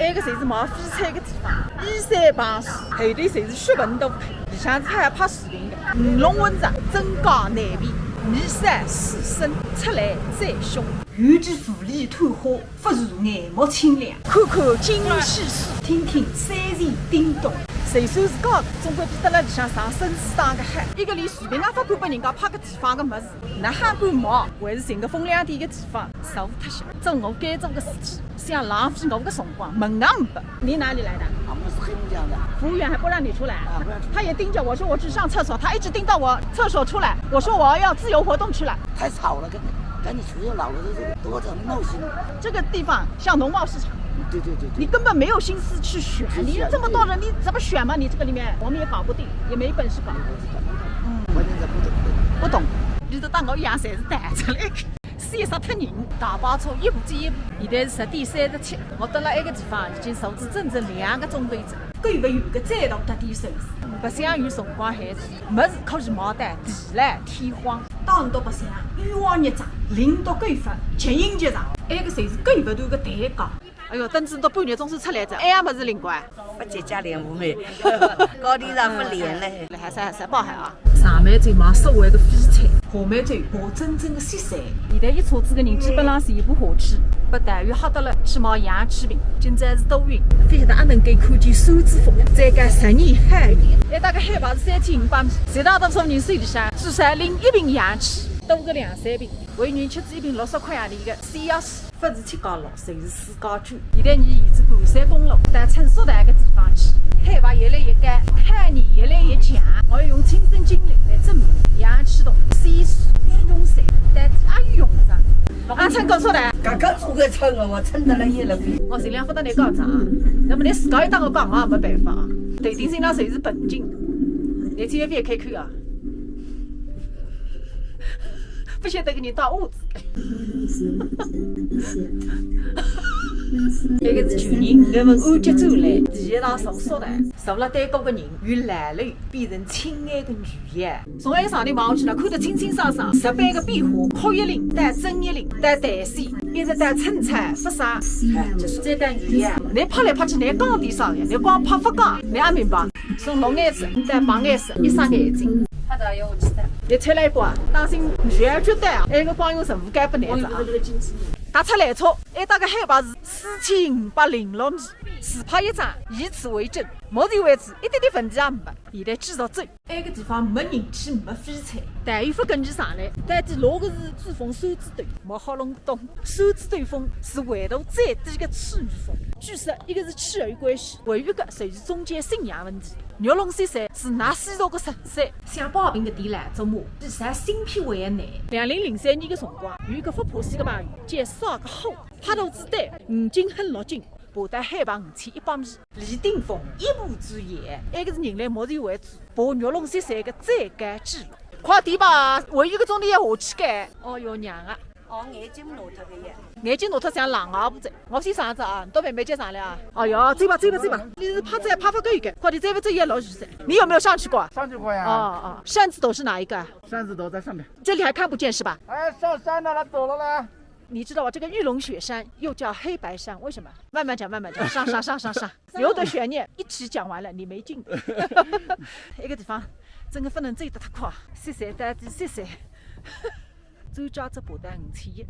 埃个侪是毛翡翠个地方，依山傍水，后头侪是血盆大块，里向是还拍视频的。鱼龙混杂，真高难辨，面善齿深，出来再凶。远见富丽探花，不如眼目清亮。看看今日世事，听听三人叮咚。就算是高，总归比得了里向上生子当个海。一个连视频也不敢拨人家拍个地方个么子，那还敢冒？还是寻个风凉点个地方坐脱些，做我该做个事体，想浪费我个辰光，门也没拨。你哪里来的？我们是黑龙江的。服务员还不让你出来？他也盯着我说我去上厕所，他一直盯到我厕所出来。我说我要自由活动去了。太吵了，赶紧出去老了都多整闹心。这个地方像农贸市场。对，你根本没有心思去选，你这么多人，你怎么选嘛？你这个里面我们也搞不定，也没本事搞。关键是不懂，你都当我一样，侪是弹出来的。先杀脱人，大巴车一步接一步。现在是10:37，我到了埃个地方已经受至整整2个钟头子，赶不远个再度搭点收拾。白相与辰光限制，没事可以毛蛋，地来天荒。当到白相，欲望热胀，领导规范，极应极长，埃个侪是赶不断个蛋糕。哎哟，等至到半日总算出来着，哎呀，么子灵官，不节假脸无美，高低上不连嘞。还啥包海啊？上满嘴忙收回个废菜，下满嘴爬真正的西山。现在一车子个人基本上是一部火车，不但于吓得了去冒氧气瓶，今朝是多云，非晓得阿能够看见山之风，再加10年海雨。埃搭个海拔是3500米，随大多数人手里向至少领1瓶氧气，多个2-3瓶。为人吃子1瓶60块洋钿个水药水。不是7高路，就是4高居。现在你沿着盘山公路到陈苏台个地方去，海拔越来越高，海面越来越强。我要用亲身经历来证明，氧气筒、水水、雨用伞，但也用上。阿称告诉来，刚刚做个称哦，我称得了夜了飞。我尽量不得你告状啊，那么你自家要当我讲，我也没办法啊。头顶身上侪是本金，你这边看看啊。不晓得给你倒屋子。那个是去年我们安吉州来第一趟坐宿的，坐了对角个人由蓝绿变成青眼个女颜。从岸上头望下去了，看得清清爽爽，18个变化，哭一领带真一领带淡水，一直带春菜不啥，再带女颜。你拍来拍去，你钢钿上的，你光拍不钢，你也明白。从绿颜色带白颜色，一双眼睛。他都要我去的。你出来一把，当心女儿绝对啊！那个光用15杆不难着啊。打出来车，埃搭个海拔是4506米，自拍一张，以此为证。目前为止一点点问题也没。现在继续走，埃个地方没人气，没废柴，但又不跟前上来。但地落个是珠峰山之端，莫好弄懂。山之端峰是纬度最低个赤羽峰。据说一个是气候关系，还有一个属于宗教信仰问题。玉龙山山是拿西藏个神山，想保平个地来做马，比啥芯片还难。2003年个辰光，有一个不怕死个朋友，介绍个好，拍图子弹5斤很6斤。爬到海拔5100米，离顶峰一步之遥。埃个是人类目前为止爬玉龙山山个最高纪录。快点吧，还有1个钟头要下去该。哦哟娘啊！哦，眼睛挪脱个呀。眼睛挪脱像狼啊不在。我先上着啊，你到慢慢接上来啊。哦哟，走吧。你是拍再拍不够一个，快点再不走也老实在。你有没有上去过？上去过呀。哦，山字头是哪一个？山字头在上面。这里还看不见是吧？哎，上山了，走了啦。你知道吧？这个玉龙雪山又叫黑白山，为什么？慢慢讲，上。有的悬念一起讲完了，你没劲。一个地方真的不能走得太快，谢谢大家，谢谢。周家只爬到5100。